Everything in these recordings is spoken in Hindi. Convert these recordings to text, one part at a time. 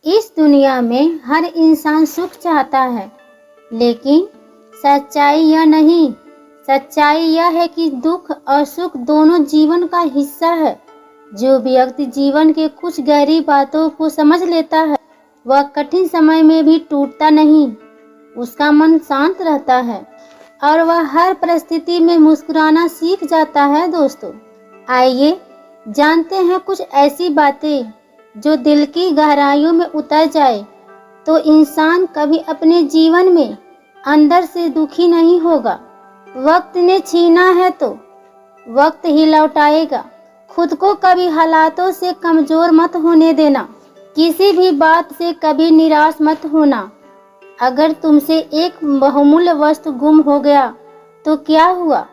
इस दुनिया में हर इंसान सुख चाहता है, लेकिन सच्चाई यह नहीं। सच्चाई यह है कि दुख और सुख दोनों जीवन का हिस्सा है। जो व्यक्ति जीवन के कुछ गहरी बातों को समझ लेता है, वह कठिन समय में भी टूटता नहीं। उसका मन शांत रहता है और वह हर परिस्थिति में मुस्कुराना सीख जाता है। दोस्तों, आइए जानते हैं कुछ ऐसी बातें जो दिल की गहराइयों में उतर जाए तो इंसान कभी अपने जीवन में अंदर से दुखी नहीं होगा। वक्त ने छीना है तो वक्त ही लौटाएगा। खुद को कभी हालातों से कमजोर मत होने देना। किसी भी बात से कभी निराश मत होना। अगर तुमसे एक बहुमूल्य वस्तु गुम हो गया तो क्या हुआ?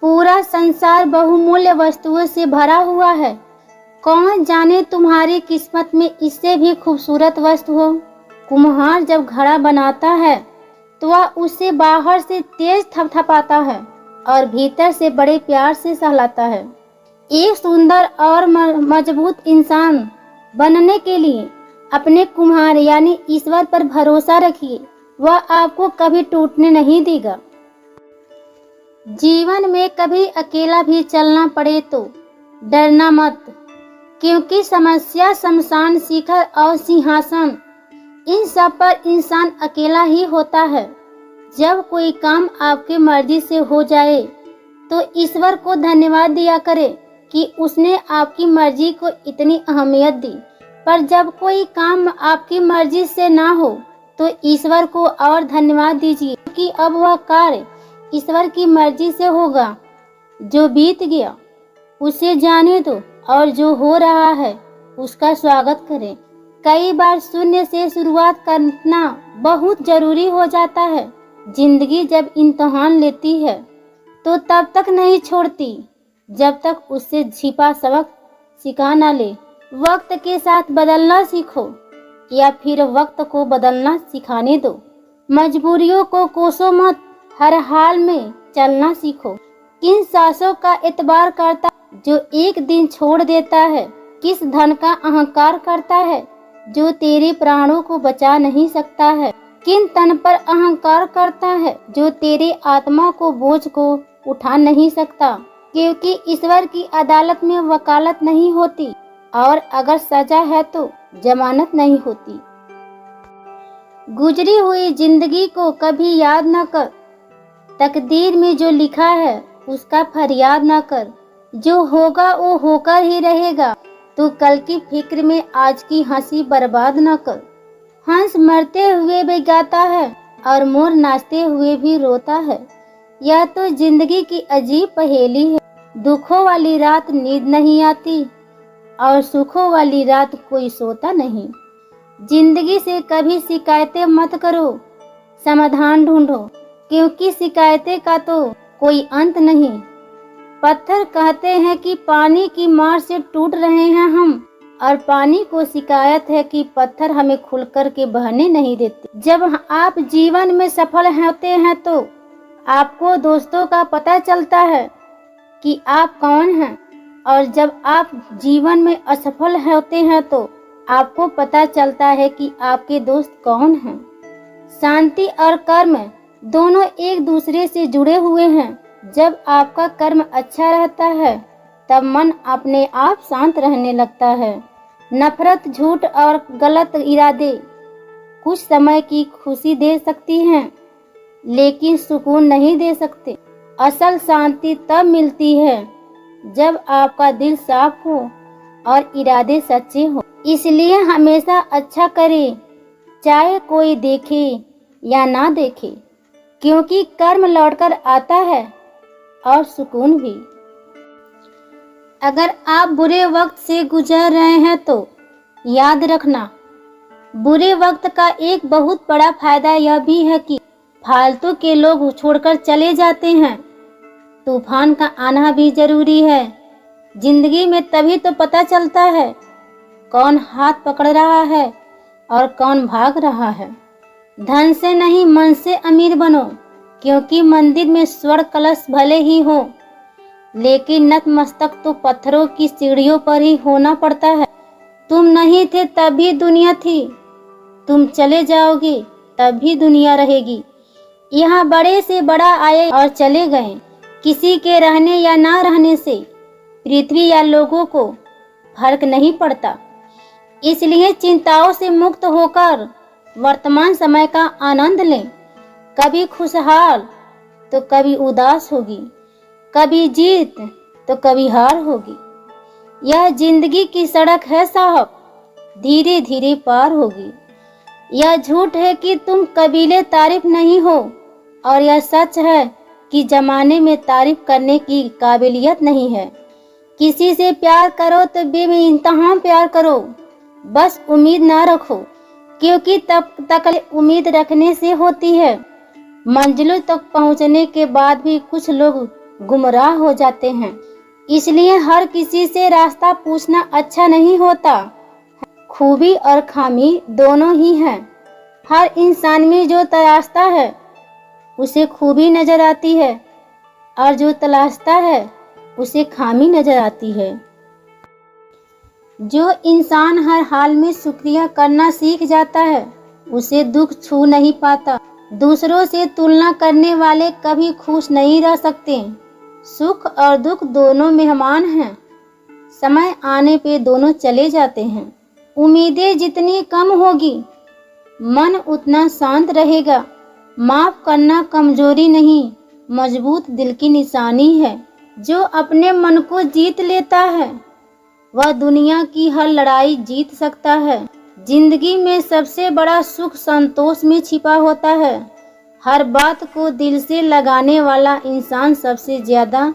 पूरा संसार बहुमूल्य वस्तुओं से भरा हुआ है। कौन जाने तुम्हारी किस्मत में इससे भी खूबसूरत वस्तु हो। कुम्हार जब घड़ा बनाता है तो वह उसे बाहर से तेज थपथपाता है और भीतर से बड़े प्यार से सहलाता है। एक सुंदर और मजबूत इंसान बनने के लिए अपने कुम्हार यानी ईश्वर पर भरोसा रखिए। वह आपको कभी टूटने नहीं देगा। जीवन में कभी अकेला भी चलना पड़े तो डरना मत, क्योंकि समस्या, शमशान, शिखर और सिंहासन, इन सब पर इंसान अकेला ही होता है। जब कोई काम आपके मर्जी से हो जाए तो ईश्वर को धन्यवाद दिया करे कि उसने आपकी मर्जी को इतनी अहमियत दी। पर जब कोई काम आपकी मर्जी से ना हो तो ईश्वर को और धन्यवाद दीजिए कि अब वह कार्य ईश्वर की मर्जी से होगा। जो बीत गया उसे जाने दो और जो हो रहा है उसका स्वागत करें। कई बार शून्य से शुरुआत करना बहुत जरूरी हो जाता है। जिंदगी जब इम्तिहान लेती है तो तब तक नहीं छोड़ती जब तक उससे छिपा सबक सिखा ना ले। वक्त के साथ बदलना सीखो या फिर वक्त को बदलना सिखाने दो। मजबूरियों को कोसो मत, हर हाल में चलना सीखो। किन सांसों का एतबार करता जो एक दिन छोड़ देता है? किस धन का अहंकार करता है जो तेरे प्राणों को बचा नहीं सकता है? किन तन पर अहंकार करता है जो तेरे आत्मा को बोझ को उठा नहीं सकता? क्योंकि ईश्वर की अदालत में वकालत नहीं होती और अगर सजा है तो जमानत नहीं होती। गुजरी हुई जिंदगी को कभी याद न कर। तकदीर में जो लिखा है उसका फरियाद न कर। जो होगा वो होकर ही रहेगा। तू कल की फिक्र में आज की हंसी बर्बाद न कर। हंस मरते हुए भी गाता है और मोर नाचते हुए भी रोता है। यह तो जिंदगी की अजीब पहेली है। दुखों वाली रात नींद नहीं आती और सुखों वाली रात कोई सोता नहीं। जिंदगी से कभी शिकायतें मत करो, समाधान ढूंढो, क्योंकि शिकायतें का तो कोई अंत नहीं। पत्थर कहते हैं कि पानी की मार से टूट रहे हैं हम, और पानी को शिकायत है कि पत्थर हमें खुलकर के बहने नहीं देते। जब आप जीवन में सफल होते हैं तो आपको दोस्तों का पता चलता है कि आप कौन हैं, और जब आप जीवन में असफल होते हैं तो आपको पता चलता है कि आपके दोस्त कौन हैं। शांति और कर्म दोनों एक दूसरे से जुड़े हुए हैं। जब आपका कर्म अच्छा रहता है तब मन अपने आप शांत रहने लगता है। नफरत, झूठ और गलत इरादे कुछ समय की खुशी दे सकती हैं, लेकिन सुकून नहीं दे सकते। असल शांति तब मिलती है जब आपका दिल साफ हो और इरादे सच्चे हो। इसलिए हमेशा अच्छा करें, चाहे कोई देखे या ना देखे, क्योंकि कर्म लौटकर आता है और सुकून भी। अगर आप बुरे वक्त से गुजर रहे हैं तो याद रखना, बुरे वक्त का एक बहुत बड़ा फायदा यह भी है कि फालतू के लोग छोड़कर चले जाते हैं। तूफान का आना भी जरूरी है। जिंदगी में तभी तो पता चलता है कौन हाथ पकड़ रहा है और कौन भाग रहा है। धन से नहीं, मन से अमीर बनो, क्योंकि मंदिर में स्वर्ण कलश भले ही हो, लेकिन नतमस्तक तो पत्थरों की सीढ़ियों पर ही होना पड़ता है। तुम नहीं थे तब भी दुनिया थी, तुम चले जाओगे तब भी दुनिया रहेगी। यहाँ बड़े से बड़ा आए और चले गए, किसी के रहने या ना रहने से पृथ्वी या लोगों को फर्क नहीं पड़ता। इसलिए चिंताओं से मुक्त होकर वर्तमान समय का आनंद लें। कभी खुशहाल तो कभी उदास होगी, कभी जीत तो कभी हार होगी। यह जिंदगी की सड़क है साहब, धीरे धीरे पार होगी। यह झूठ है कि तुम कबीले तारीफ नहीं हो, और यह सच है कि जमाने में तारीफ करने की काबिलियत नहीं है। किसी से प्यार करो तो बेइंतहा प्यार करो, बस उम्मीद ना रखो, क्योंकि तब तक उम्मीद रखने से होती है। मंजिलों तक पहुंचने के बाद भी कुछ लोग गुमराह हो जाते हैं, इसलिए हर किसी से रास्ता पूछना अच्छा नहीं होता। खूबी और खामी दोनों ही हैं। हर इंसान में जो तलाशता है उसे खूबी नजर आती है, और जो तलाशता है उसे खामी नजर आती है। जो इंसान हर हाल में शुक्रिया करना सीख जाता है उसे दुख छू नहीं पाता। दूसरों से तुलना करने वाले कभी खुश नहीं रह सकते। सुख और दुख दोनों मेहमान हैं, समय आने पे दोनों चले जाते हैं। उम्मीदें जितनी कम होगी मन उतना शांत रहेगा। माफ करना कमजोरी नहीं, मजबूत दिल की निशानी है। जो अपने मन को जीत लेता है वह दुनिया की हर लड़ाई जीत सकता है। जिंदगी में सबसे बड़ा सुख संतोष में छिपा होता है। हर बात को दिल से लगाने वाला इंसान सबसे ज्यादा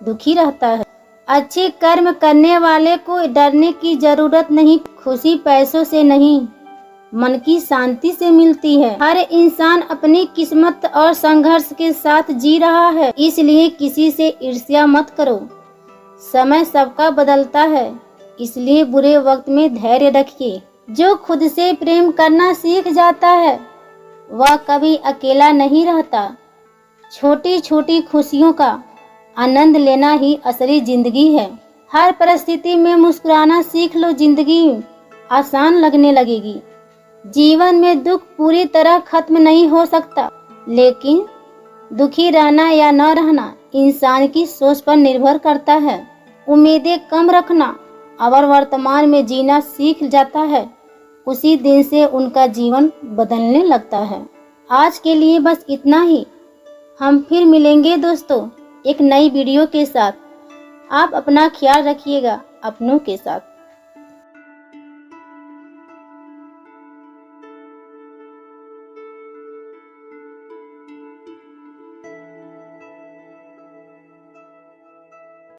दुखी रहता है। अच्छे कर्म करने वाले को डरने की जरूरत नहीं। खुशी पैसों से नहीं, मन की शांति से मिलती है। हर इंसान अपनी किस्मत और संघर्ष के साथ जी रहा है, इसलिए किसी से ईर्ष्या मत करो। समय सबका बदलता है, इसलिए बुरे वक्त में धैर्य रखिए। जो खुद से प्रेम करना सीख जाता है वह कभी अकेला नहीं रहता। छोटी छोटी खुशियों का आनंद लेना ही असली जिंदगी है। हर परिस्थिति में मुस्कुराना सीख लो, जिंदगी आसान लगने लगेगी। जीवन में दुख पूरी तरह खत्म नहीं हो सकता, लेकिन दुखी रहना या न रहना इंसान की सोच पर निर्भर करता है। उम्मीदें कम रखना और वर्तमान में जीना सीख जाता है, उसी दिन से उनका जीवन बदलने लगता है। आज के लिए बस इतना ही। हम फिर मिलेंगे दोस्तों एक नई वीडियो के साथ। आप अपना ख्याल रखिएगा अपनों के साथ।